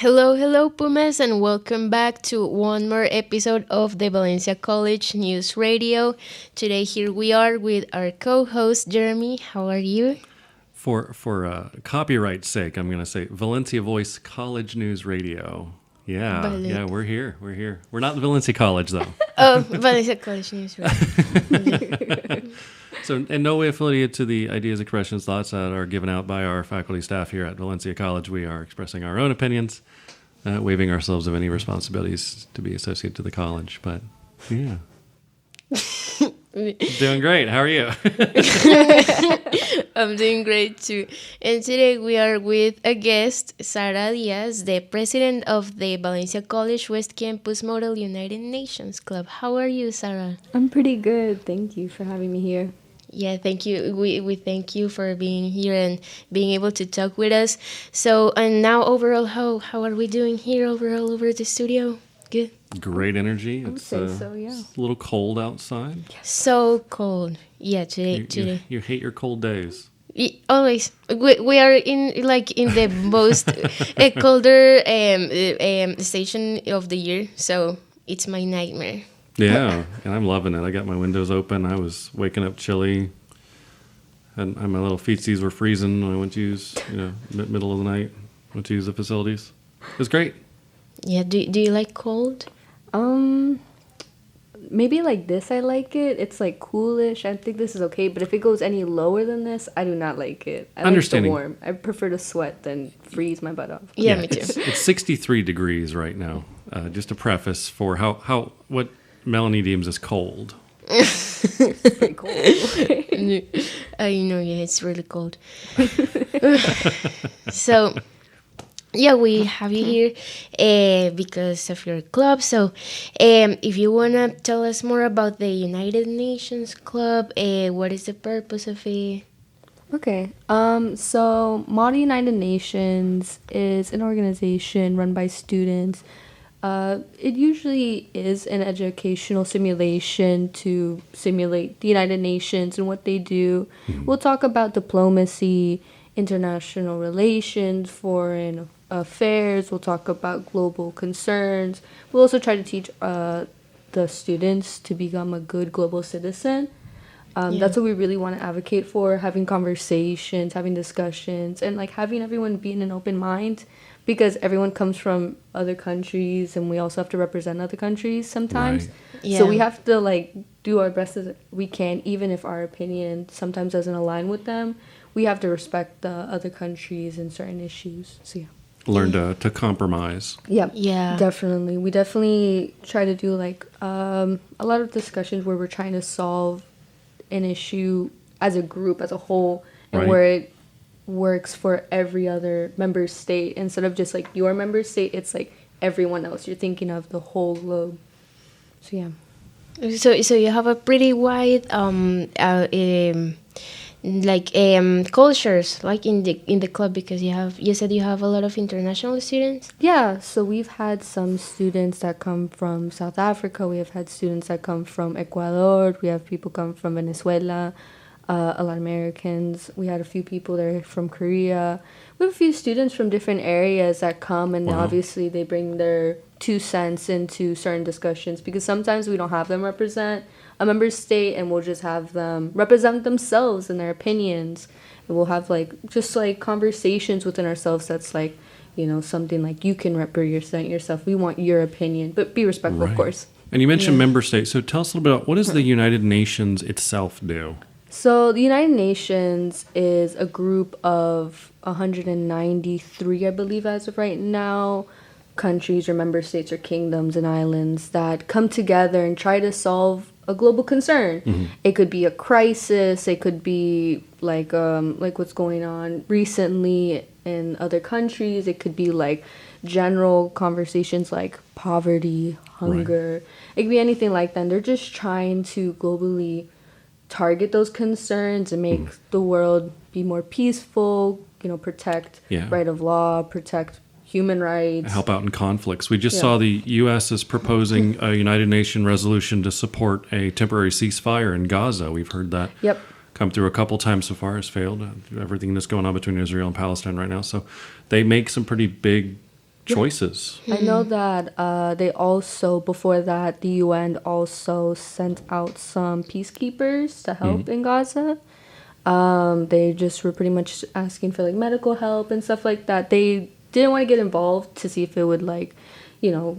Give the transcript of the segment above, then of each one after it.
Hello, hello, Pumas, and welcome back to one more episode of the Valencia College News Radio. Today, here we are with our co-host Jeremy. How are you? For copyright's sake, I'm going to say Valencia Voice College News Radio. Yeah, we're here. We're not Valencia College, though. Oh, Valencia College News Radio. So, in no way affiliated to the ideas, expressions, thoughts that are given out by our faculty staff here at Valencia College. We are expressing our own opinions, waiving ourselves of any responsibilities to be associated to the college. But, yeah. Doing great. How are you? I'm doing great too. And today we are with a guest, Sara Diaz, the president of the Valencia College West Campus Model United Nations Club. How are you, Sara? I'm pretty good. Thank you for having me here. Yeah, thank you. We thank you for being here and being able to talk with us. So, and now overall, how are we doing here overall over at the studio? Good. Great energy. I would say so, yeah. It's a little cold outside. So cold. Yeah, today. You hate your cold days. Always. We are in the most colder station of the year, so it's my nightmare. Yeah, and I'm loving it. I got my windows open. I was waking up chilly, and my little feetsies were freezing when I went to use, middle of the night, went to use the facilities. It was great. Yeah, do you like cold? Maybe like this I like it. It's like coolish. I think this is okay, but if it goes any lower than this, I do not like it. I like the warm. I prefer to sweat than freeze my butt off. Yeah, me too. It's 63 degrees right now. Just a preface for what Melanie deems as cold. It's pretty cold. I know, yeah, it's really cold. So, yeah, we have you here because of your club. So, if you want to tell us more about the United Nations Club, what is the purpose of it? Okay. So Model United Nations is an organization run by students. It usually is an educational simulation to simulate the United Nations and what they do. Mm-hmm. We'll talk about diplomacy, international relations, foreign affairs. We'll talk about global concerns. We'll also try to teach the students to become a good global citizen. That's what we really want to advocate for, having conversations, having discussions, and like having everyone be in an open mind, because everyone comes from other countries and we also have to represent other countries sometimes. Right. Yeah. So we have to like do our best as we can, even if our opinion sometimes doesn't align with them. We have to respect the other countries and certain issues. So yeah. Learn to compromise. Yeah. Definitely. We definitely try to do like a lot of discussions where we're trying to solve an issue as a group, as a whole, and where it works for every other member state instead of just like your member state. It's like everyone else. You're thinking of the whole globe. So yeah. So you have a pretty wide cultures like in the club, because you said you have a lot of international students. Yeah, so we've had some students that come from South Africa. We have had students that come from Ecuador. We have people come from Venezuela. A lot of Americans. We had a few people there from Korea. We have a few students from different areas that come, and obviously they bring their 2 cents into certain discussions, because sometimes we don't have them represent a member state, and we'll just have them represent themselves and their opinions, and we'll have just conversations within ourselves that's like, something like, you can represent yourself, we want your opinion, but be respectful, of course. And you mentioned member states, so tell us a little bit about what does the United Nations itself do? So the United Nations is a group of 193, I believe, as of right now, countries or member states or kingdoms and islands that come together and try to solve a global concern. Mm-hmm. It could be a crisis. It could be like what's going on recently in other countries. It could be like general conversations like poverty, hunger. Right. It could be anything like that. And they're just trying to globally target those concerns and make the world be more peaceful, protect right of law, protect human rights. Help out in conflicts. We just saw the U.S. is proposing a United Nations resolution to support a temporary ceasefire in Gaza. We've heard that come through a couple times so far, has failed. Everything that's going on between Israel and Palestine right now. So they make some pretty big choices. I know that they also, before that, the UN also sent out some peacekeepers to help in Gaza. They just were pretty much asking for like medical help and stuff like that. They didn't want to get involved to see if it would like, you know,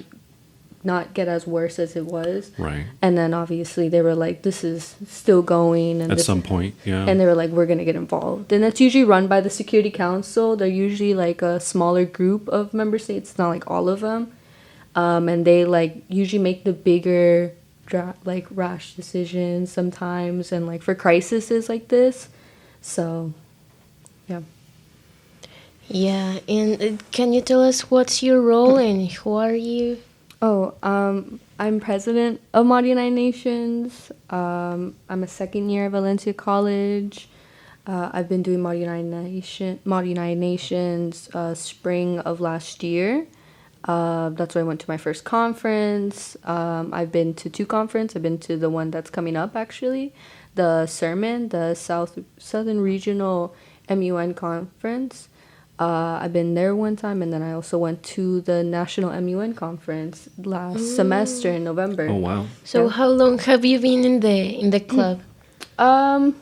not get as worse as it was. Right. And then obviously they were like, this is still going. And At some point, yeah. And they were like, we're going to get involved. And that's usually run by the Security Council. They're usually like a smaller group of member states. It's not like all of them. And they like usually make the bigger like rash decisions sometimes. And like for crises like this. So, yeah. Yeah, and can you tell us what's your role and who are you? Oh, I'm president of Mod United Nations. I'm a second year at Valencia College. I've been doing Mod United Nations spring of last year. That's where I went to my first conference. I've been to 2 conferences. I've been to the one that's coming up, actually. The Sermon, the Southern Regional MUN Conference. I've been there one time, and then I also went to the National MUN Conference last semester in November. Oh, wow. So how long have you been in the club? I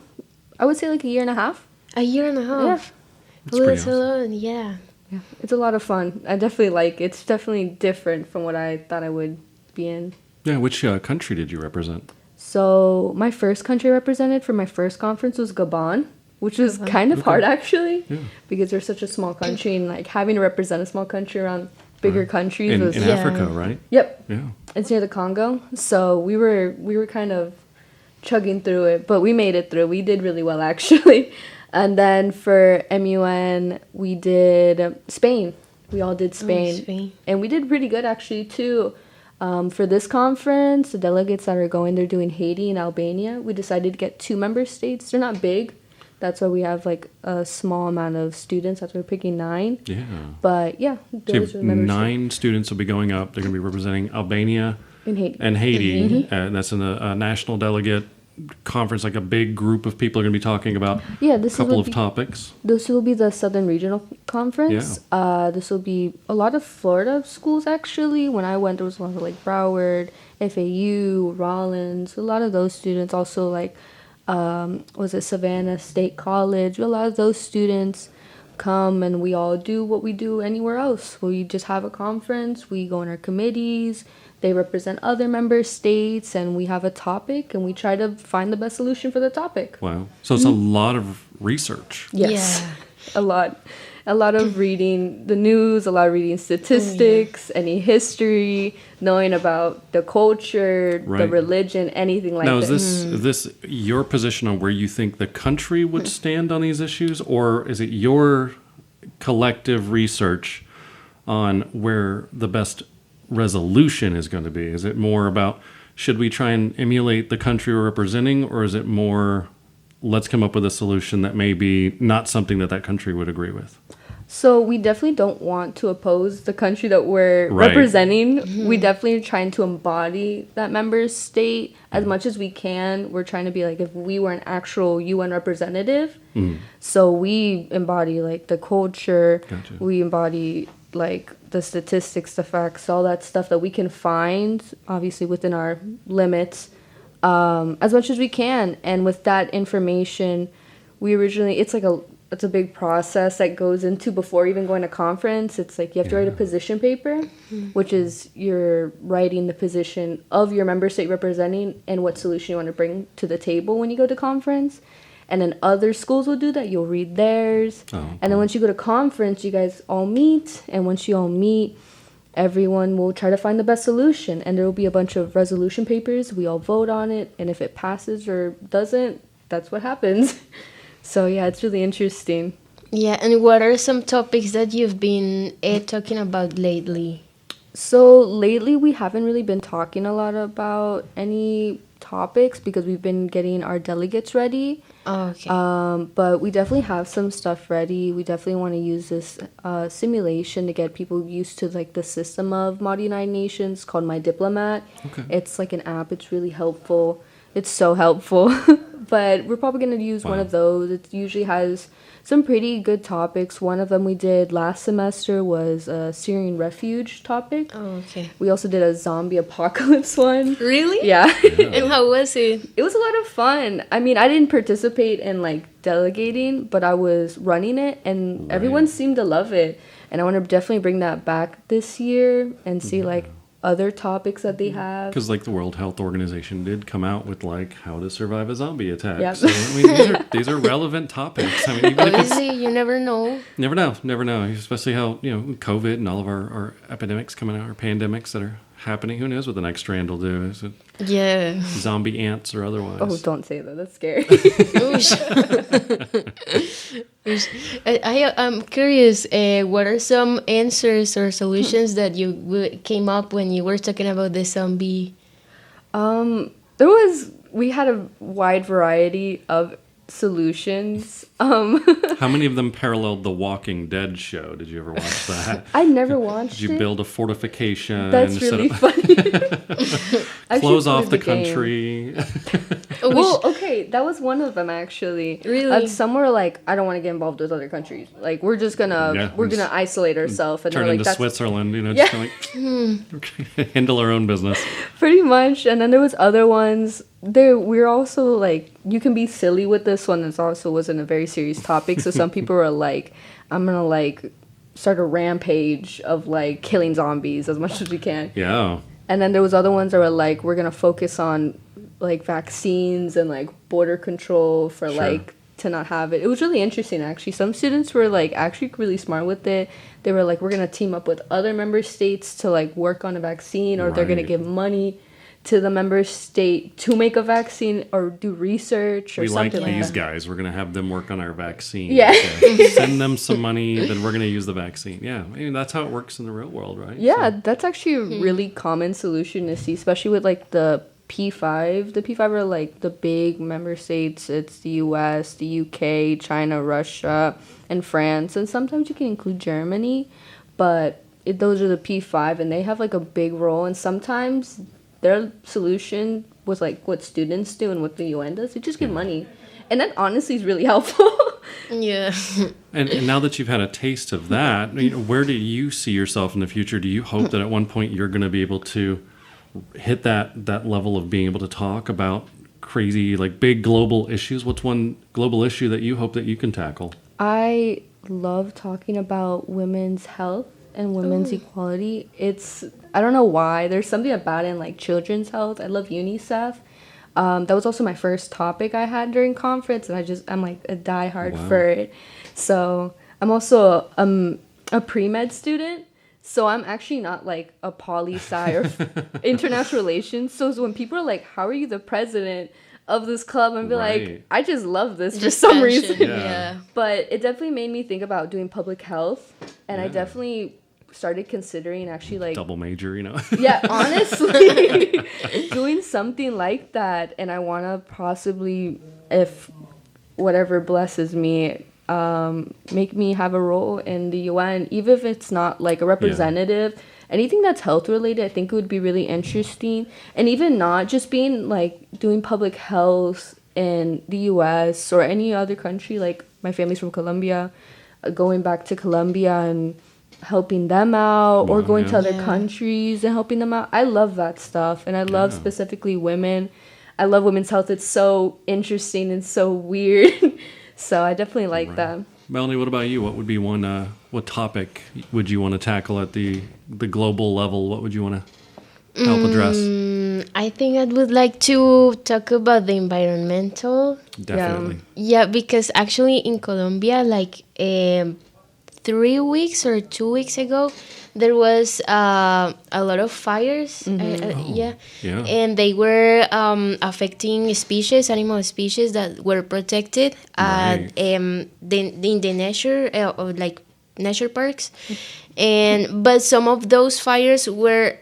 would say like a year and a half. A year and a half. That's pretty That's awesome. alone, yeah. Yeah, it's a lot of fun. I definitely like it. It's definitely different from what I thought I would be in. Yeah, which country did you represent? So my first country represented for my first conference was Gabon, which was kind of hard actually, because they're such a small country, and like having to represent a small country around bigger countries In was Africa, right? Yep. Yeah. It's near the Congo, so we were kind of chugging through it, but we made it through. We did really well actually. And then for MUN, we did Spain. We all did Spain. And we did pretty good actually too. For this conference, the delegates that are going, they're doing Haiti and Albania. We decided to get 2 member states. They're not big. That's why we have like a small amount of students. That's why we're picking 9. Yeah. But yeah, So those are the member 9 students will be going up. They're going to be representing Albania states. In Haiti. and and that's in a national delegate conference. Like a big group of people are going to be talking about a couple of topics. This will be the Southern Regional Conference. This will be a lot of Florida schools actually. When I went, there was a lot of like Broward, FAU, Rollins. A lot of those students also like. Was it Savannah State College? A lot of those students come, and we all do what we do anywhere else. We just have a conference, we go in our committees, they represent other member states, and we have a topic, and we try to find the best solution for the topic. Wow. So it's a lot of research. Yes, a lot. A lot of reading the news, a lot of reading statistics, any history, knowing about the culture, the religion, anything like that. Now, is this your position on where you think the country would stand on these issues, or is it your collective research on where the best resolution is going to be? Is it more about should we try and emulate the country we're representing, or is it more let's come up with a solution that may be not something that country would agree with? So we definitely don't want to oppose the country that we're representing. Mm-hmm. We definitely are trying to embody that member state as much as we can. We're trying to be like if we were an actual UN representative. So we embody like the culture. Gotcha. We embody like the statistics, the facts, all that stuff that we can find, obviously within our limits, as much as we can. And with that information, we originally, it's a big process that goes into before even going to conference. It's like you have to write a position paper, which is you're writing the position of your member state representing and what solution you want to bring to the table when you go to conference. And then other schools will do that. You'll read theirs. Oh, okay. And then once you go to conference, you guys all meet. And once you all meet, everyone will try to find the best solution. And there will be a bunch of resolution papers. We all vote on it. And if it passes or doesn't, that's what happens. So, yeah, it's really interesting. Yeah, and what are some topics that you've been talking about lately? So, lately we haven't really been talking a lot about any topics because we've been getting our delegates ready. Oh, okay. But we definitely have some stuff ready. We definitely want to use this simulation to get people used to like the system of Mod United Nations called My Diplomat. Okay. It's like an app. It's really helpful. It's so helpful. but we're probably going to use one Wow. of those. It usually has some pretty good topics. One of them we did last semester was a Syrian refuge topic. Oh, okay. We also did a zombie apocalypse one. Really? Yeah. And how was it? It was a lot of fun. I mean, I didn't participate in like delegating, but I was running it, and Right. everyone seemed to love it. And I want to definitely bring that back this year and see like other topics that they have. Because like the World Health Organization did come out with like how to survive a zombie attack. Yep. So I mean these are relevant topics. I mean even if it's, Obviously, you never know. never know. Especially how COVID and all of our epidemics coming out, our pandemics that are happening. Who knows what the next strand will do? Is it Yeah. zombie ants or otherwise? Oh, don't say that. That's scary. Oosh. Oosh. I'm curious, what are some answers or solutions that you came up when you were talking about the zombie? We had a wide variety of solutions. How many of them paralleled the Walking Dead show? Did you ever watch that? I never watched Did you it. build a fortification? That's set really up- funny. I actually Close off played the game. country. Well, okay, that was one of them actually. Really? Some were like, I don't want to get involved with other countries. Like, we're just gonna Yeah, we're we gonna isolate ourselves, and Turn they're like, into that's Switzerland, Yeah. just like handle our own business. pretty much. And then there was other ones. We're also like, you can be silly with this one. This also wasn't a very serious topic. So some people were like, I'm gonna like start a rampage of like killing zombies as much as we can. Yeah. And then there was other ones that were like, we're gonna focus on like vaccines and like border control for Sure. like to not have it. It was really interesting actually. Some students were like actually really smart with it. They were like, we're gonna team up with other member states to like work on a vaccine, or they're gonna Right. give money to the member state to make a vaccine or do research or We like something like these that. guys. We're going to have them work on our vaccine. Yeah. So send them some money, then we're going to use the vaccine. Yeah. I mean, that's how it works in the real world, right? Yeah, So- that's actually a really common solution to see, especially with like the P5. The P5 are like the big member states. It's the US, the UK, China, Russia, and France. And sometimes you can include Germany, but those are the P5, and they have like a big role. And sometimes their solution was like what students do and what the UN does. They just give money. And that honestly is really helpful. Yeah. And now that you've had a taste of that, where do you see yourself in the future? Do you hope that at one point you're going to be able to hit that level of being able to talk about crazy, like big global issues? What's one global issue that you hope that you can tackle? I love talking about women's health and women's equality. I don't know why. There's something about it in like children's health. I love UNICEF. That was also my first topic I had during conference, and I'm like a diehard Wow. for it. So I'm also a pre-med student. So I'm actually not like a poli-sci or international relations. So when people are like, how are you the president of this club? And be Right. like, I just love this for Just some passion, reason. Yeah. But it definitely made me think about doing public health. And I Yeah. definitely started considering actually like, Double major, yeah, honestly, doing something like that. And I want to possibly, if whatever blesses me, make me have a role in the UN, even if it's not like a representative. Anything that's health related, I think it would be really interesting. And even not just being like doing public health in the US or any other country. Like my family's from Colombia, going back to Colombia and helping them out, or Wow, going yeah. to other Yeah. countries and helping them out. I love that stuff. And I love Yeah. specifically women. I love women's health. It's so interesting and so weird. So I definitely like Right. that. Melanie, what about you? What would be one? What topic would you want to tackle at the global level? What would you want to help address? I think I would like to talk about the environmental. Definitely. Yeah, because actually in Colombia, like 3 weeks or 2 weeks ago, there was a lot of fires. Yeah. Yeah. And they were affecting animal species that were protected Right. in the nature, or like nature parks. But some of those fires were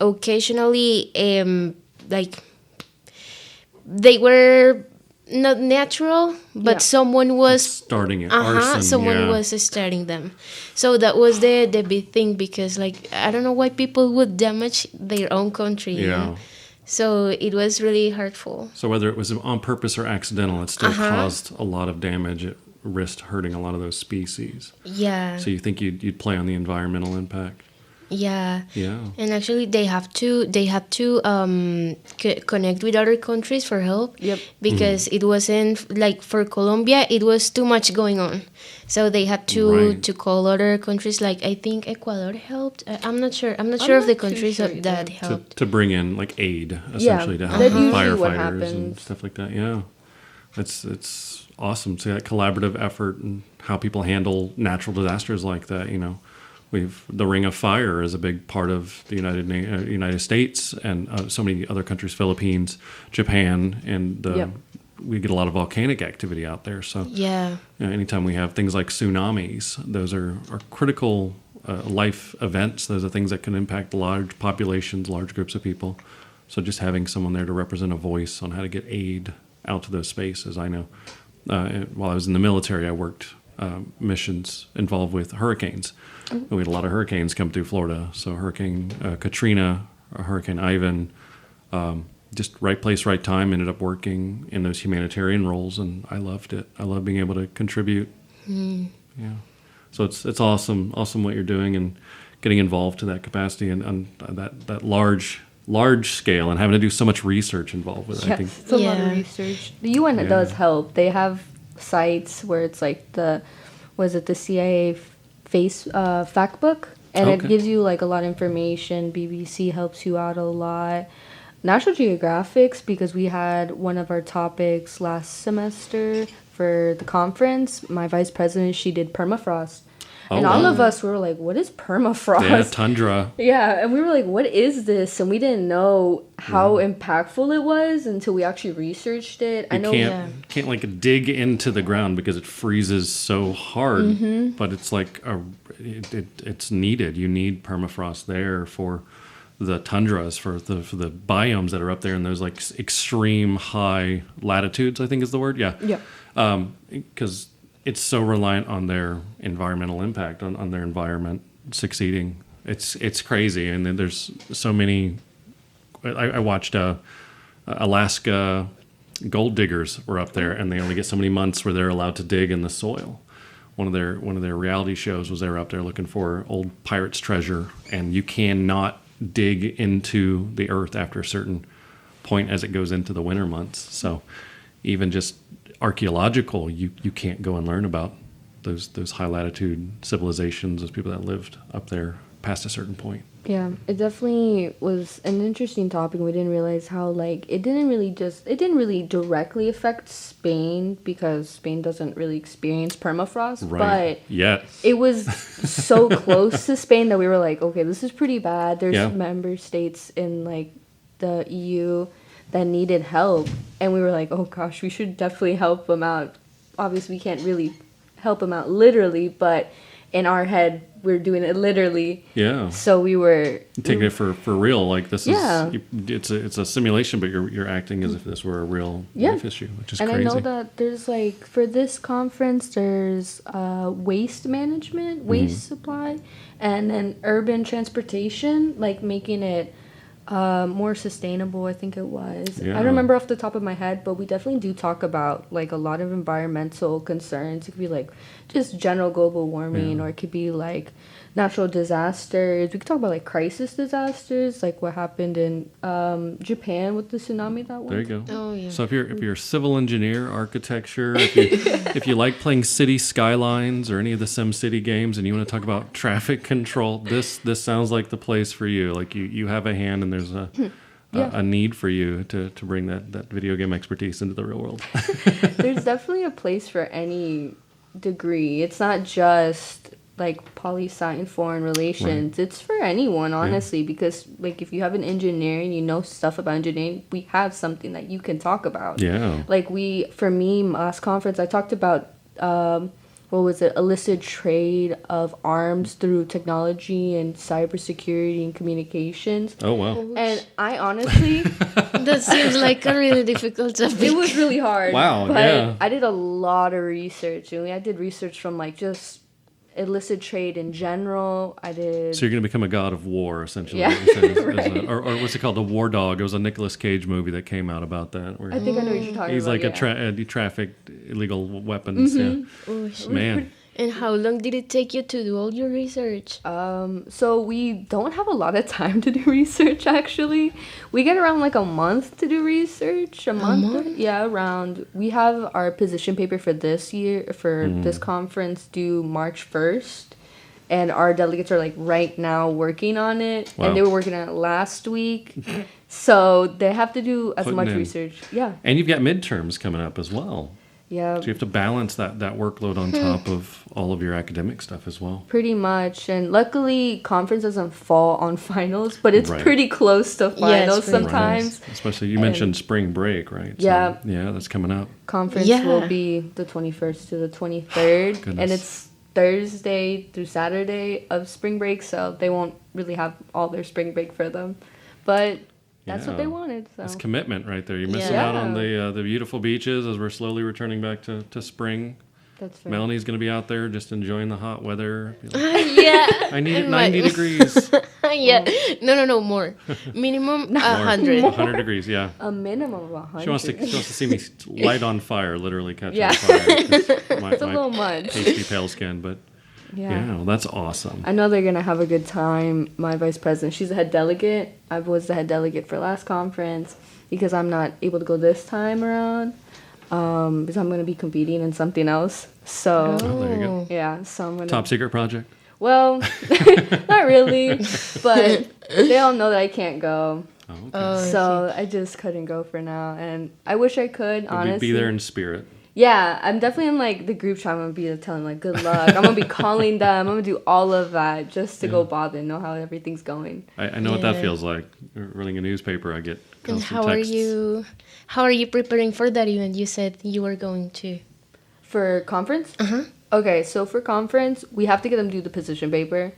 occasionally like they were not natural, but Yeah. someone was Starting it. Arson. someone yeah. was starting them. So that was the big thing, because like I don't know why people would damage their own country. Yeah. So it was really hurtful. So whether it was on purpose or accidental, it still caused a lot of damage. It risked hurting a lot of those species. Yeah. So you think you'd play on the environmental impact? Yeah. Yeah. And actually, they have to connect with other countries for help. Yep. Because it wasn't like for Colombia, it was too much going on, so they had to call other countries. Like I think Ecuador helped. I'm not sure. I'm not sure of the countries that helped to bring in like aid essentially to help firefighters and stuff like that. Yeah. It's awesome. See that collaborative effort and how people handle natural disasters like that. You know, the Ring of Fire is a big part of the United States and so many other countries, Philippines, Japan, and we get a lot of volcanic activity out there. So anytime we have things like tsunamis, those are critical life events. Those are things that can impact large populations, large groups of people. So just having someone there to represent a voice on how to get aid out to those spaces. I know while I was in the military, I worked missions involved with hurricanes. We had a lot of hurricanes come through Florida. So Hurricane Katrina, Hurricane Ivan, just right place, right time, ended up working in those humanitarian roles, and I loved it. I love being able to contribute. Yeah. So it's awesome what you're doing and getting involved to that capacity and that large scale and having to do so much research involved with it. I think it's a lot of research. The UN does help. They have sites where it's like the CIA fact book, and it gives you like a lot of information. BBC helps you out a lot. National Geographic's, because we had one of our topics last semester for the conference, my vice president, she did permafrost. All of us were like, what is permafrost? Yeah, tundra. Yeah, and we were like, what is this? And we didn't know how impactful it was until we actually researched it. You can't like dig into the ground because it freezes so hard, but it's like it's needed. You need permafrost there for the tundras, for the biomes that are up there in those like extreme high latitudes, I think is the word. Yeah. Because it's so reliant on their environmental impact, on their environment succeeding. It's crazy. And then there's so many. I watched Alaska gold diggers were up there, and they only get so many months where they're allowed to dig in the soil. One of their reality shows was they were up there looking for old pirates' treasure, and you cannot dig into the earth after a certain point as it goes into the winter months. So even just archaeological, you can't go and learn about those high latitude civilizations, those people that lived up there past a certain point. Yeah, it definitely was an interesting topic. We didn't realize how it didn't really directly affect Spain because Spain doesn't really experience permafrost, but it was so close to Spain that we were like, okay, this is pretty bad. There's member states in like the EU that needed help, and we were like, oh gosh, we should definitely help them out. Obviously we can't really help them out literally, but in our head we're doing it literally. Yeah. So we were taking it for real. Like this is it's a simulation, but you're acting as if this were a real life issue, which is crazy. And I know that there's like for this conference there's waste management, waste supply, and then urban transportation, like making it more sustainable, I think it was. I don't remember off the top of my head, but we definitely do talk about like a lot of environmental concerns. It could be like just general global warming, or it could be like natural disasters. We could talk about like crisis disasters, like what happened in Japan with the tsunami that one. There you go. Oh, yeah. So if you're a civil engineer, architecture, if you like playing city skylines or any of the SimCity games, and you want to talk about traffic control, this sounds like the place for you. Like you have a hand, and there's a need for you to bring that video game expertise into the real world. There's definitely a place for any degree. It's not just like poli-sci and foreign relations. It's for anyone, honestly, because like if you have an engineering, you know stuff about engineering, we have something that you can talk about. Like for me, last conference, I talked about illicit trade of arms through technology and cybersecurity and communications. Oh wow. And I honestly that seems like a really difficult topic. It was really hard. Wow. But I did a lot of research, and I did research from like just illicit trade in general. I did. So you're going to become a god of war, essentially. Yeah. Right. Or what's it called? The War Dog. It was a Nicolas Cage movie that came out about that. Where I think I know what you're talking he's about. like he trafficked illegal weapons. Yeah. Oh, Man. And how long did it take you to do all your research? So we don't have a lot of time to do research, actually. We get around like a month to do research. A month? Yeah, around. We have our position paper for this year, for this conference, due March 1st. And our delegates are like right now working on it. Wow. And they were working on it last week. So they have to do as much research. Yeah. And you've got midterms coming up as well. Yeah. So you have to balance that workload on top of all of your academic stuff as well. Pretty much. And luckily, conference doesn't fall on finals, but it's pretty close to finals sometimes. Right. Especially, you mentioned spring break, right? Yeah. So, yeah, that's coming up. Conference will be the 21st to the 23rd. Goodness. And it's Thursday through Saturday of spring break, so they won't really have all their spring break for them. But that's what they wanted. So. It's commitment right there. You're missing out on the beautiful beaches as we're slowly returning back to spring. That's right. Melanie's going to be out there just enjoying the hot weather. Yeah. I need it 90 degrees. Yeah. No, more. Minimum 100. 100 degrees, yeah. A minimum of 100. She wants to see me light on fire, literally catch on fire. It's a little much. Pasty pale skin, but well, that's awesome. I know they're going to have a good time. My vice president, she's the head delegate. I was the head delegate for last conference because I'm not able to go this time around because I'm going to be competing in something else. So, there you go. Yeah, so I'm going to... Top secret project? Well, not really, but they all know that I can't go. Oh, okay. So I just couldn't go for now. And I wish I could, honestly. Be there in spirit. Yeah, I'm definitely in like the group chat. I'm gonna be telling like good luck. I'm gonna be calling them. I'm gonna do all of that just to go bother and know how everything's going. I know what that feels like. Running a newspaper, I get constant And texts. how are you preparing for that event? You said you were going to. For conference? Uh-huh. Okay, so for conference, we have to get them to do the position paper.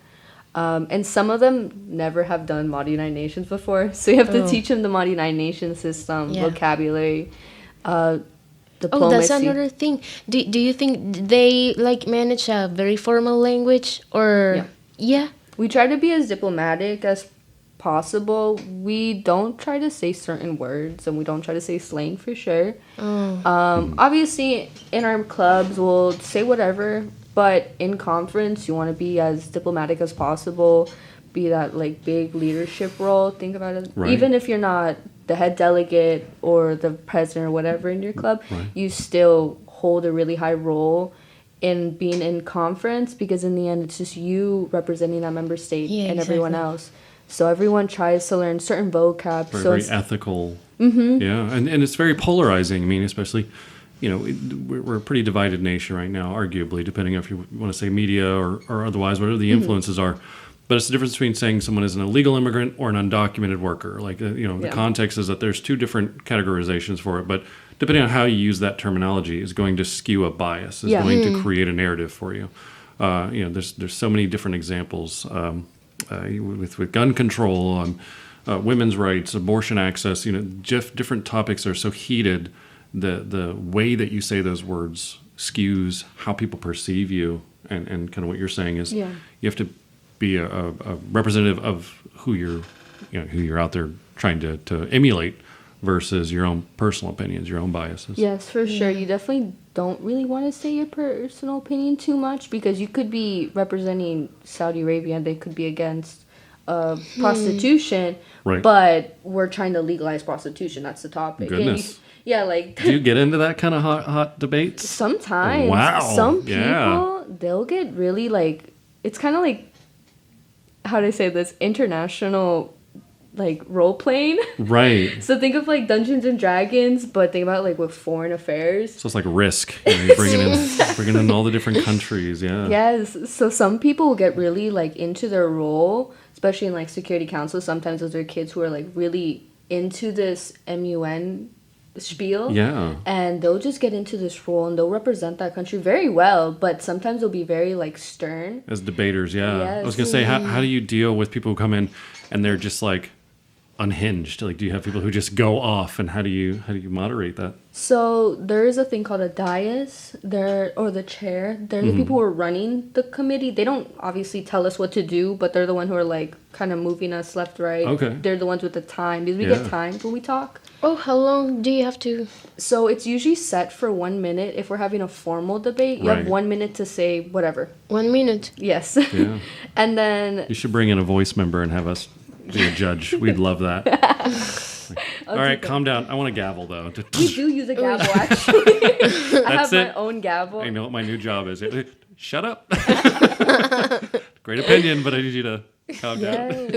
And some of them never have done Mod United Nations before. So you have to teach them the Mod United Nations system, vocabulary, diplomacy. Oh, that's another thing. Do you think they like manage a very formal language or We try to be as diplomatic as possible. We don't try to say certain words and we don't try to say slang for sure. Obviously in our clubs we'll say whatever, but in conference you want to be as diplomatic as possible, be that like big leadership role. Think about it. Right. Even if you're not the head delegate or the president or whatever in your club, you still hold a really high role in being in conference because in the end it's just you representing that member state and everyone else. So everyone tries to learn certain vocab. Very ethical. Yeah, and it's very polarizing. I mean, especially, we're a pretty divided nation right now, arguably, depending on if you want to say media or otherwise, whatever the influences are. But it's the difference between saying someone is an illegal immigrant or an undocumented worker. Like, the context is that there's two different categorizations for it. But depending on how you use that terminology is going to skew a bias, is going to create a narrative for you. There's so many different examples with gun control, women's rights, abortion access. Different topics are so heated. The way that you say those words skews how people perceive you. And kind of what you're saying is you have to be a representative of who you're out there trying to emulate versus your own personal opinions, your own biases. Yes, for sure. You definitely don't really want to say your personal opinion too much because you could be representing Saudi Arabia and they could be against prostitution, but we're trying to legalize prostitution. That's the topic. Goodness. Do you get into that kind of hot debates? Sometimes. Wow. Some people, they'll get really like, it's kind of like, how do I say this? International, like, role-playing. Right. So think of, like, Dungeons and Dragons, but think about, like, with foreign affairs. So it's like Risk. You're bringing in all the different countries, Yes. So some people will get really, like, into their role, especially in, like, Security Council. Sometimes those are kids who are, like, really into this MUN spiel. Yeah. And they'll just get into this role and they'll represent that country very well, but sometimes they'll be very like stern. As debaters, yeah. Yes. I was going to say, how do you deal with people who come in and they're just like unhinged? Like, do you have people who just go off, and how do you moderate that? So there is a thing called a dais, or the chair. They're the people who are running the committee. They don't obviously tell us what to do, but they're the one who are like kind of moving us left, right. Okay. They're the ones with the time because we get timed when we talk. Oh, how long do you have to? So it's usually set for 1 minute. If we're having a formal debate, you have 1 minute to say whatever. 1 minute. Yes. Yeah. And then You should bring in a voice member and have us be a judge. We'd love that. All right, calm down. I want a gavel, though. we do use a gavel, actually. I have my own gavel. I know what my new job is. Shut up. Great opinion, but I need you to calm down.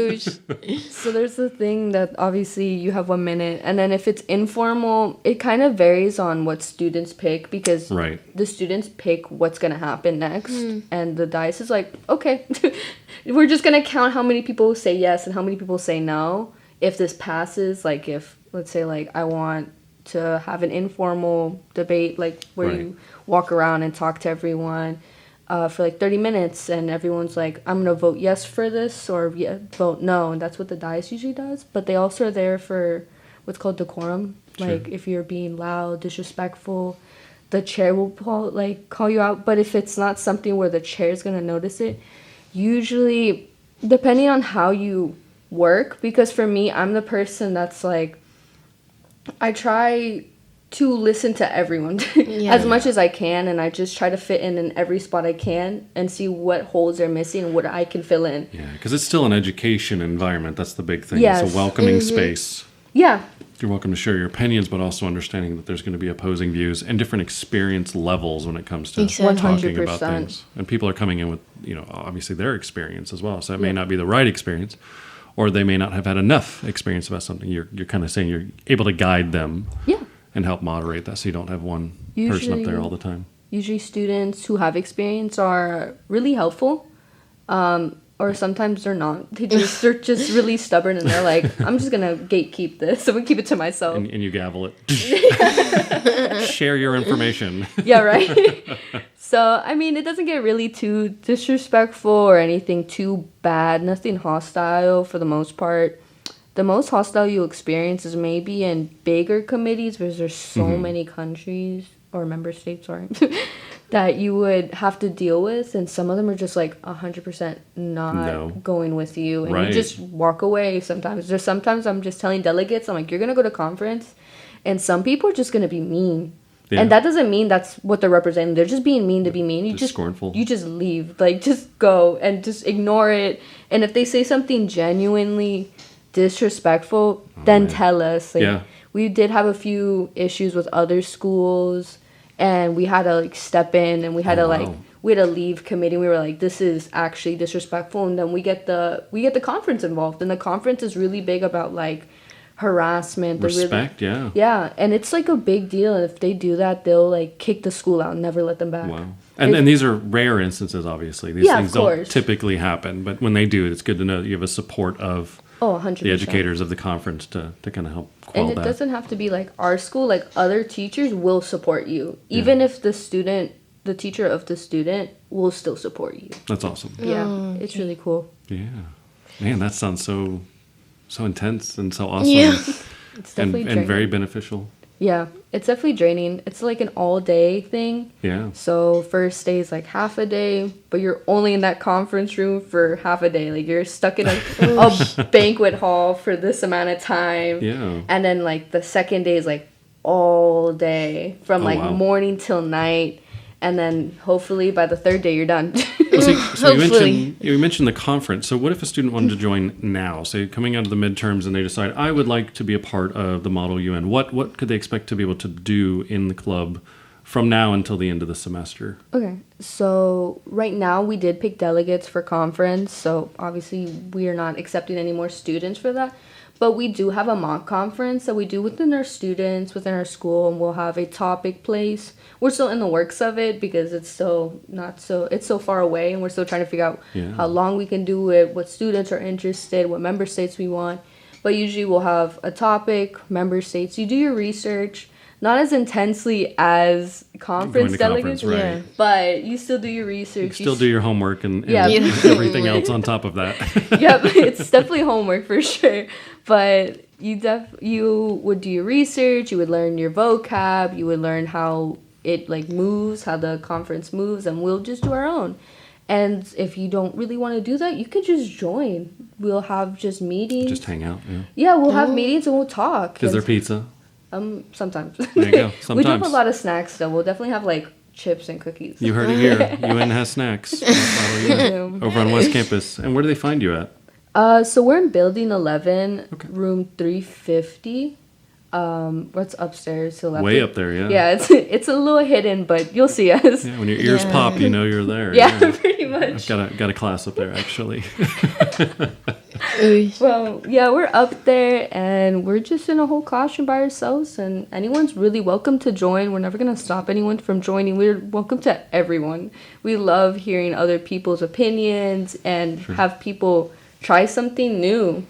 So there's the thing that obviously you have 1 minute. And then if it's informal, it kind of varies on what students pick because the students pick what's going to happen next. And the dice is like, okay, we're just going to count how many people say yes and how many people say no. If this passes, like if, let's say, like I want to have an informal debate, like where you walk around and talk to everyone for like 30 minutes and everyone's like, I'm going to vote yes for this or vote no. And that's what the dice usually does. But they also are there for what's called decorum. Like if you're being loud, disrespectful, the chair will call you out. But if it's not something where the chair is going to notice it, usually depending on how you work, because for me, I'm the person that's like, I try to listen to everyone as much as I can, and I just try to fit in every spot I can and see what holes they're missing and what I can fill in. Yeah, because it's still an education environment. That's the big thing. Yes. It's a welcoming space. Yeah. You're welcome to share your opinions, but also understanding that there's going to be opposing views and different experience levels when it comes to talking about things. And people are coming in with, obviously their experience as well. So it may not be the right experience, or they may not have had enough experience about something. You're kind of saying you're able to guide them and help moderate that so you don't have one person up there all the time. Usually students who have experience are really helpful, or sometimes they're not. They're just really stubborn and they're like, I'm just going to gatekeep this. I'm going to keep it to myself. And you gavel it. Share your information. Yeah, right? So, I mean, it doesn't get really too disrespectful or anything too bad. Nothing hostile for the most part. The most hostile you experience is maybe in bigger committees because there's so many countries or member states, that you would have to deal with. And some of them are just like 100% not going with you. And you just walk away sometimes. Sometimes I'm just telling delegates, I'm like, you're going to go to conference. And some people are just going to be mean. Yeah. And that doesn't mean that's what they're representing. They're just being mean to be mean. You just scornful. You just leave. Like, just go and just ignore it. And if they say something genuinely disrespectful, then tell us. Like, we did have a few issues with other schools, and we had to step in, and we had to leave committee. We were like, this is actually disrespectful. And then we get the conference involved, and the conference is really big about harassment, respect, yeah, and it's a big deal. And if they do that, they'll kick the school out and never let them back. Wow. And these are rare instances, obviously. These things don't typically happen, but when they do, it's good to know that you have a support of 100%. The educators of the conference to kind of help quell that. And it doesn't have to be our school. Other teachers will support you, even if the teacher of the student will still support you. That's awesome. Yeah, it's really cool. Yeah, man, that sounds so intense and so awesome. Yeah. It's definitely and very beneficial. Yeah, it's definitely draining. It's an all-day thing. Yeah. So first day is half a day, but you're only in that conference room for half a day. You're stuck in a banquet hall for this amount of time. Yeah. And then the second day is all day from morning till night. And then hopefully by the third day you're done. So you mentioned the conference. So what if a student wanted to join now, say coming out of the midterms, and they decide, I would like to be a part of the Model UN. What could they expect to be able to do in the club from now until the end of the semester? Okay, so right now we did pick delegates for conference. So obviously we are not accepting any more students for that. But we do have a mock conference that we do within our students, within our school, and we'll have a topic place. We're still in the works of it because it's so far away, and we're still trying to figure out how long we can do it, what students are interested, what member states we want. But usually we'll have a topic, member states. You do your research. not as intensely as conference delegates, right. Yeah. but you still do your research. Still do your homework and Yeah. everything else on top of that. Yep, it's definitely homework for sure. But you would do your research, you would learn your vocab, you would learn how it like moves, how the conference moves, and we'll just do our own. And if you don't really want to do that, you could just join. We'll have just meetings. Just hang out. Yeah. Yeah, we'll have meetings and we'll talk. Is there pizza? Sometimes. There you go. Sometimes. We do have a lot of snacks though. We'll definitely have like chips and cookies. You heard it here. UN has snacks. Over on West Campus. And where do they find you at? So we're in Building 11, Okay. room 350. What's upstairs to the left? Way up there, yeah. Yeah, it's a little hidden, but you'll see us. Yeah, when your ears Yeah. pop, you know you're there. Yeah, pretty much. I've got a class up there, actually. Well, yeah, we're up there and we're just in a whole classroom by ourselves, and anyone's really welcome to join. We're never going to stop anyone from joining. We're welcome to everyone. We love hearing other people's opinions and have people try something new,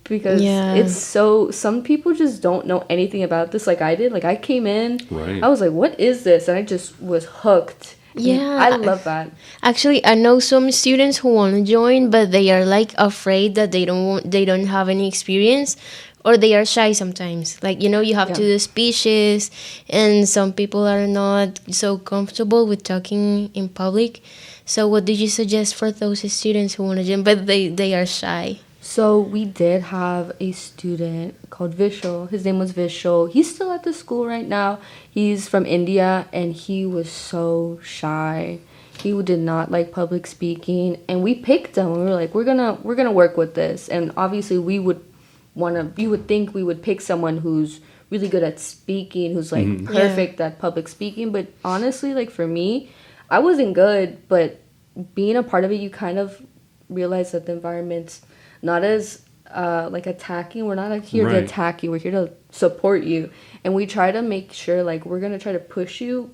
because Yeah. it's so, some people just don't know anything about this like I did. Like I came in, Right. I was like, what is this? And I just was hooked. And Yeah. I love that. Actually, I know some students who want to join, but they are like afraid that they don't have any experience, or they are shy sometimes. Like, you have to do speeches, and some people are not so comfortable with talking in public. So what did you suggest for those students who want to join, but they are shy? So we did have a student called Vishal. His name was Vishal. He's still at the school right now. He's from India, and he was so shy. He did not like public speaking, and we picked him. We were like, we're gonna work with this. And obviously, you would think we would pick someone who's really good at speaking, who's like perfect at public speaking. But honestly, like for me, I wasn't good. But being a part of it, you kind of realize that the environment's not as like attacking. We're not here to Right. attack you. We're here to support you, and we try to make sure like we're gonna try to push you,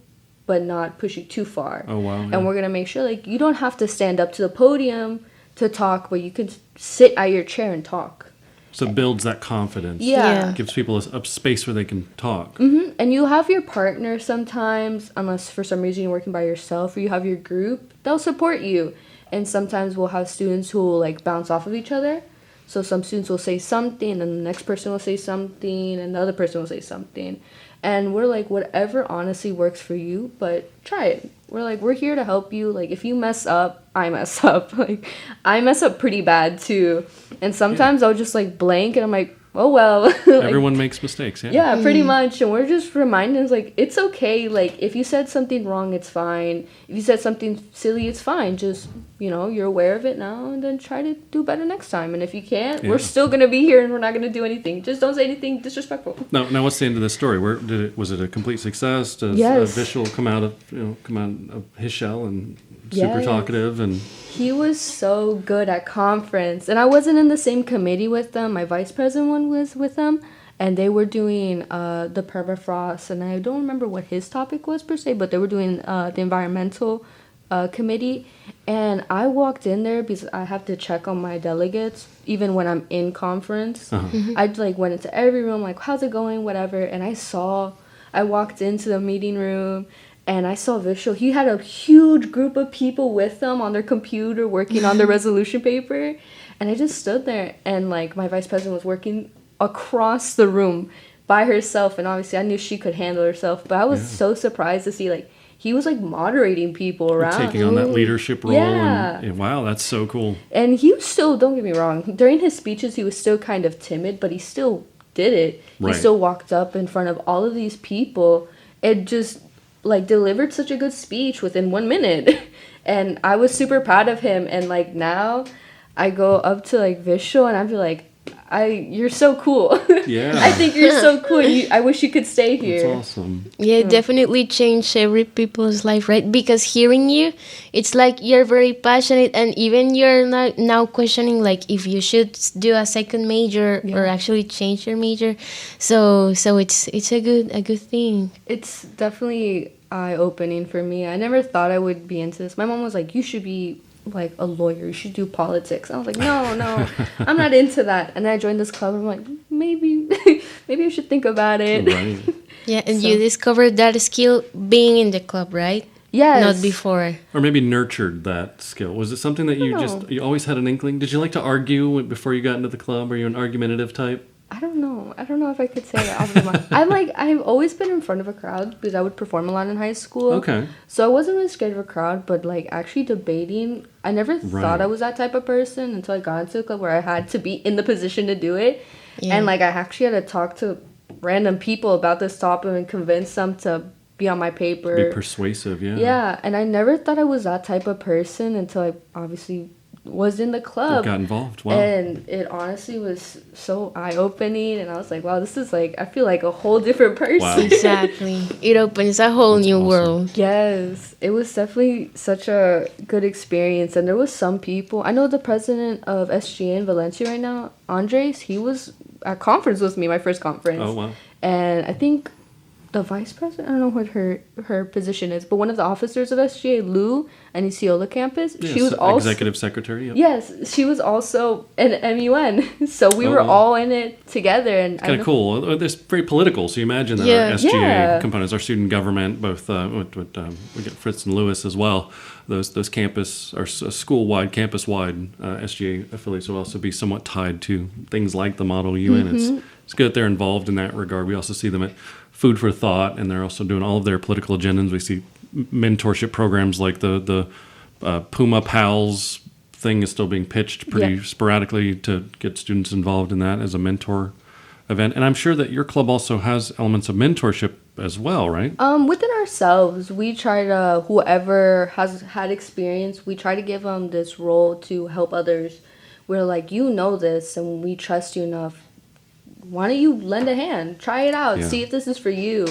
but not push you too far. Oh, wow. And we're gonna make sure like you don't have to stand up to the podium to talk, but you can sit at your chair and talk. So it builds that confidence. Yeah. Gives people a space where they can talk. Mm-hmm. And you have your partner sometimes, unless for some reason you're working by yourself, or you have your group, they'll support you. And sometimes we'll have students who will like bounce off of each other. So some students will say something, and the next person will say something, and the other person will say something. And we're like, whatever honestly works for you, but try it. We're like, we're here to help you. Like, if you mess up, I mess up. Like, I mess up pretty bad too. And sometimes I'll just like blank, and I'm like, oh well. Like, Everyone makes mistakes, yeah. yeah, pretty much. And we're just reminding us, like, it's okay. Like, if you said something wrong, it's fine. If you said something silly, it's fine. Just, you're aware of it now, and then try to do better next time. And if you can't, we're still going to be here, and we're not going to do anything. Just don't say anything disrespectful. Now, what's the end of the story? Was it a complete success? Does Yes. Vishal come out of his shell and super Yes. talkative and He was so good at conference. And I wasn't in the same committee with them. My vice president one was with them. And they were doing the permafrost. And I don't remember what his topic was per se, but they were doing the environmental committee. And I walked in there because I have to check on my delegates, even when I'm in conference. I like went into every room, like, how's it going, whatever. And I walked into the meeting room, and I saw Vishal. He had a huge group of people with him on their computer working on the resolution paper. And I just stood there, and like my vice president was working across the room by herself. And obviously I knew she could handle herself, but I was so surprised to see like he was like moderating people around. taking on that leadership role. Yeah. And wow, that's so cool. And he was still, don't get me wrong, during his speeches he was still kind of timid, but he still did it. Right. He still walked up in front of all of these people and just like delivered such a good speech within 1 minute. And I was super proud of him. And like now I go up to like Vishal and I'm just like, you're so cool. Yeah. I think you're so cool. I wish you could stay here. That's awesome. Yeah, it definitely changed every people's life, right? Because hearing you, it's like you're very passionate, and even you're not now questioning like if you should do a second major or actually change your major. So it's a good thing. It's definitely eye-opening for me. I never thought I would be into this. My mom was like, you should be like a lawyer, you should do politics. I was like, no, I'm not into that. And then I joined this club, and I'm like, maybe I should think about it. Right. Yeah, and So- you discovered that skill being in the club, right? Yes. Not before. Or maybe nurtured that skill. Was it something that you always had an inkling? Did you like to argue before you got into the club? Are you an argumentative type? I don't know. I don't know if I could say that off the mind. I've always been in front of a crowd because I would perform a lot in high school. Okay. So I wasn't really scared of a crowd, but like actually debating, I never thought I was that type of person until I got into a club where I had to be in the position to do it. Yeah. And like I actually had to talk to random people about this topic and convince them to be on my paper. Be persuasive, yeah. Yeah, and I never thought I was that type of person until I obviously was in the club. Got involved. Wow. And it honestly was so eye-opening, and I was like, wow, this is like, I feel like a whole different person. Wow. Exactly. It opens a whole new awesome. world. Yes, it was definitely such a good experience. And there was some people, I know the president of SGA in Valencia right now, Andres, he was at conference with me, my first conference. Oh, wow. And I think the vice president, I don't know what her position is, but one of the officers of SGA, Lou, and Isiola campus, Yeah, she was also executive secretary. Yep. Yes, she was also an MUN, so we were wow. all in it together. And Kind of cool. It's very political, so you imagine that Yeah. our SGA Yeah. components, our student government, both we get Fritz and Lewis as well. Those campus or school-wide, campus-wide SGA affiliates will also be somewhat tied to things like the Model UN. It's good that they're involved in that regard. We also see them at Food for Thought, and they're also doing all of their political agendas. We see mentorship programs like the Puma Pals thing is still being pitched pretty sporadically to get students involved in that as a mentor event. And I'm sure that your club also has elements of mentorship as well, right? Within ourselves, we try to, whoever has had experience, we try to give them this role to help others. We're like, you know this, and we trust you enough. Why don't you lend a hand? Try it out. Yeah. See if this is for you.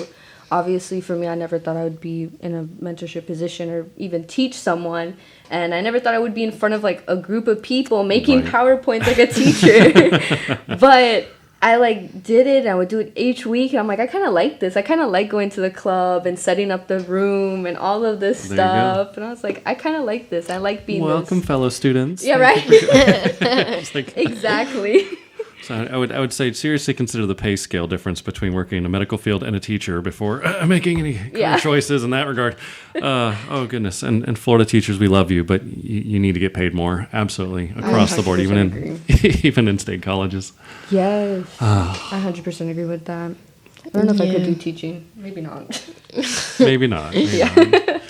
Obviously, for me, I never thought I would be in a mentorship position or even teach someone. And I never thought I would be in front of, like, a group of people making Right. PowerPoints like a teacher. But I, like, did it, and I would do it each week. And I'm like, I kind of like this. I kind of like going to the club and setting up the room and all of this There you go. stuff. And I was like, I kind of like this. I like being Welcome, this. fellow students. Yeah, right? It's like- Exactly. So I would say seriously consider the pay scale difference between working in a medical field and a teacher before making any career choices in that regard. Oh goodness! And Florida teachers, we love you, but you need to get paid more. Absolutely across the board, even 100% in even in state colleges. Yes. I 100% agree with that. I don't know if I could Yeah. do teaching. Maybe not. Maybe not. Maybe not.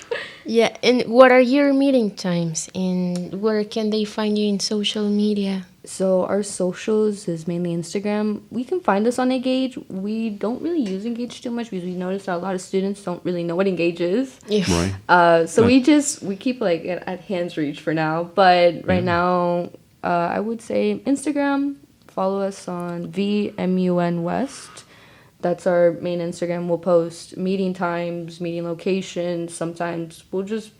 Yeah, and what are your meeting times? And where can they find you in social media? So our socials is mainly Instagram. We can find us on Engage. We don't really use Engage too much because we noticed that a lot of students don't really know what Engage is. Yeah. Right. So we keep like at hand's reach for now. But right now, I would say Instagram. Follow us on VMUN West. That's our main Instagram. We'll post meeting times, meeting locations. Sometimes we'll just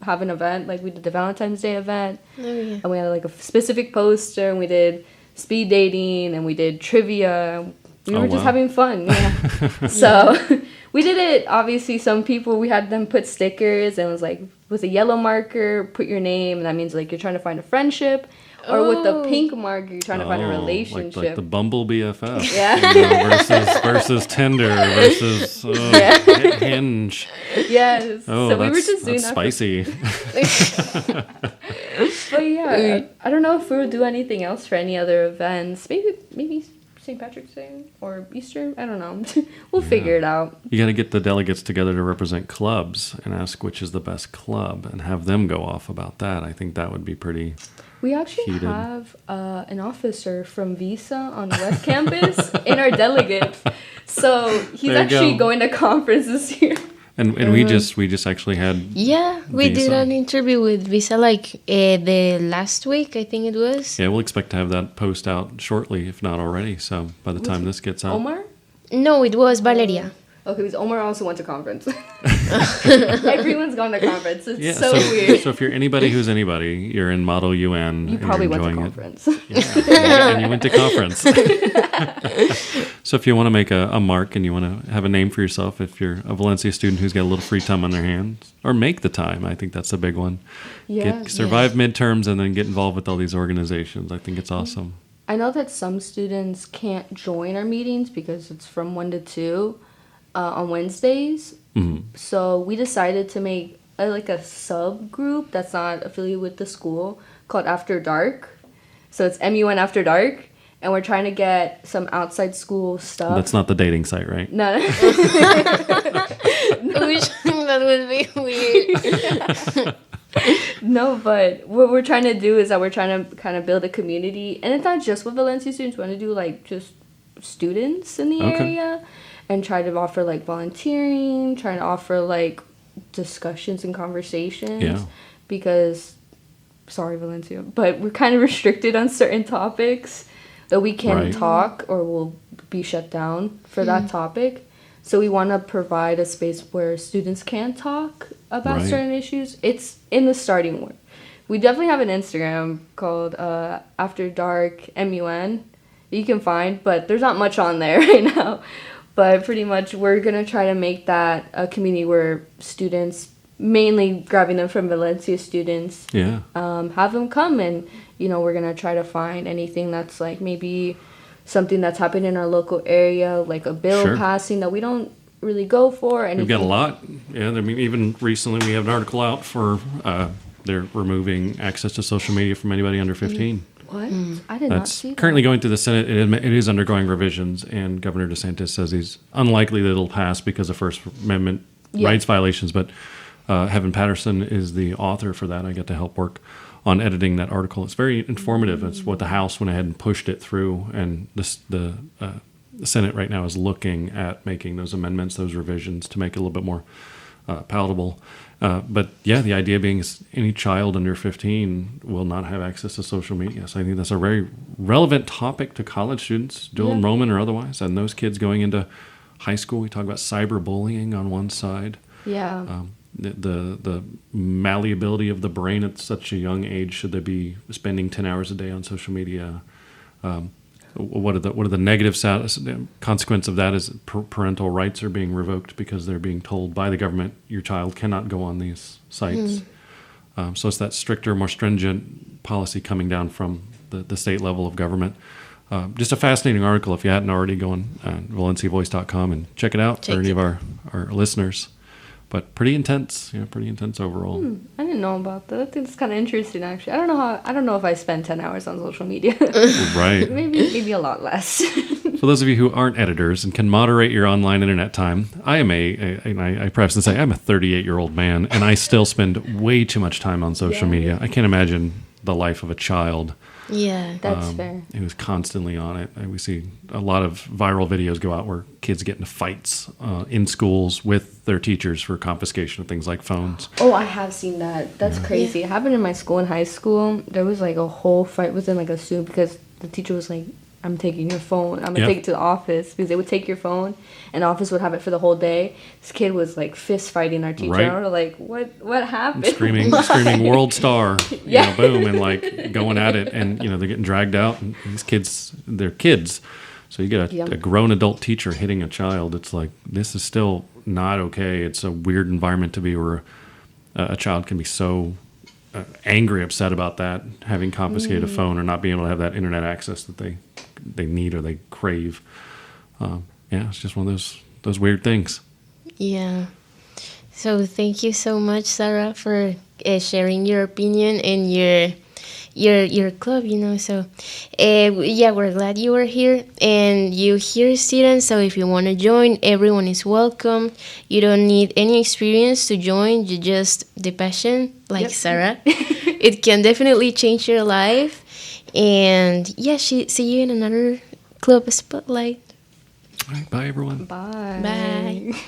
have an event, like we did the Valentine's Day event. Oh, yeah. And we had like a specific poster, and we did speed dating, and we did trivia. We were just wow. having fun. Yeah. So we did it. Obviously, some people, we had them put stickers, and it was like with a yellow marker, put your name, and that means like you're trying to find a friendship. Or with the Oh. pink marker, you're trying to find a relationship. Like the Bumble BFF. Yeah. You know, versus Tinder versus Hinge. Yes. Oh, So we were that's, just doing that's that. spicy. But yeah, I don't know if we'll do anything else for any other events. Maybe St. Patrick's Day or Easter. I don't know. We'll figure it out. You got to get the delegates together to represent clubs and ask which is the best club and have them go off about that. I think that would be pretty. We actually Heated. have an officer from Visa on the West Campus in our delegates. So he's There you actually go. going to conference this year. And we just actually had. Yeah, we did Visa. an interview with Visa like the last week, I think it was. Yeah, we'll expect to have that post out shortly, if not already. So by the time this gets out. Omar? No, it was Valeria. Okay, because Omar also went to conference. Everyone's gone to conference. It's Yeah, so weird. So if you're anybody who's anybody, you're in Model UN. You and probably you're went to enjoying conference. it. Yeah, and you went to conference. So if you want to make a mark and you want to have a name for yourself, if you're a Valencia student who's got a little free time on their hands, or make the time, I think that's a big one. Yeah. Survive midterms and then get involved with all these organizations. I think it's awesome. I know that some students can't join our meetings because it's from 1 to 2. on Wednesdays. Mm-hmm. So we decided to make a subgroup that's not affiliated with the school called After Dark. So it's MUN After Dark. And we're trying to get some outside school stuff. That's not the dating site, right? No. That would be weird. No, but what we're trying to do is that we're trying to kind of build a community. And it's not just with Valencia students. We want to do, like, just students in the area. And try to offer, like, volunteering. Trying to offer, like, discussions and conversations. Yeah. Because, sorry, Valencia, but we're kind of restricted on certain topics that we can't talk or we'll be shut down for that topic. So we want to provide a space where students can talk about certain issues. It's in the starting work. We definitely have an Instagram called After Dark MUN that you can find, but there's not much on there right now. But pretty much we're going to try to make that a community where students, mainly grabbing them from Valencia students, have them come and, you know, we're going to try to find anything that's like maybe something that's happened in our local area, like a bill passing that we don't really go for. We've got a lot. Yeah, I mean, even recently we have an article out for they're removing access to social media from anybody under 15. What? I did not see that. Currently going through the Senate. It is undergoing revisions, and Governor DeSantis says he's unlikely that it'll pass because of First Amendment rights violations, but Heaven Patterson is the author for that. I get to help work on editing that article. It's very informative. It's what the House went ahead and pushed it through, and the Senate right now is looking at making those amendments, those revisions, to make it a little bit more palatable. But yeah, the idea being is any child under 15 will not have access to social media. So I think that's a very relevant topic to college students, dual enrollment or otherwise, and those kids going into high school. We talk about cyberbullying on one side. Yeah. The malleability of the brain at such a young age. Should they be spending 10 hours a day on social media? What are the negative consequence of that is parental rights are being revoked because they're being told by the government your child cannot go on these sites. So it's that stricter, more stringent policy coming down from the state level of government. Just a fascinating article. If you hadn't already, go on valenciavoice.com and check it out for any of our listeners. But pretty intense, pretty intense overall. I didn't know about that. I think it's kind of interesting, actually. I don't know if I spend 10 hours on social media. Right. maybe a lot less. For those of you who aren't editors and can moderate your online internet time, I am I perhaps say I'm a 38-year-old man, and I still spend way too much time on social media. I can't imagine the life of a child. Yeah, that's fair. Who's constantly on it. And we see a lot of viral videos go out where kids get into fights in schools with their teachers for confiscation of things like phones. Oh, I have seen that. That's crazy. It happened in my school in high school. There was like a whole fight within like a student because the teacher was like, I'm taking your phone. I'm going to take it to the office, because they would take your phone and the office would have it for the whole day. This kid was like fist fighting our teacher. Right. And we were like, what happened? Screaming world star, boom, and like going at it. And, they're getting dragged out. And these kids, they're kids. So you get a grown adult teacher hitting a child. It's like, this is still not okay. It's a weird environment to be where a child can be so angry, upset about that, having confiscated a phone or not being able to have that internet access that they need or they crave. It's just one of those weird things. Yeah. So thank you so much, Sara, for sharing your opinion and your club. So we're glad you were here, and you here, students. So if you want to join, everyone is welcome. You don't need any experience to join. You just the passion, like Sara. It can definitely change your life. And see you in another club spotlight. All right, bye everyone. Bye. Bye.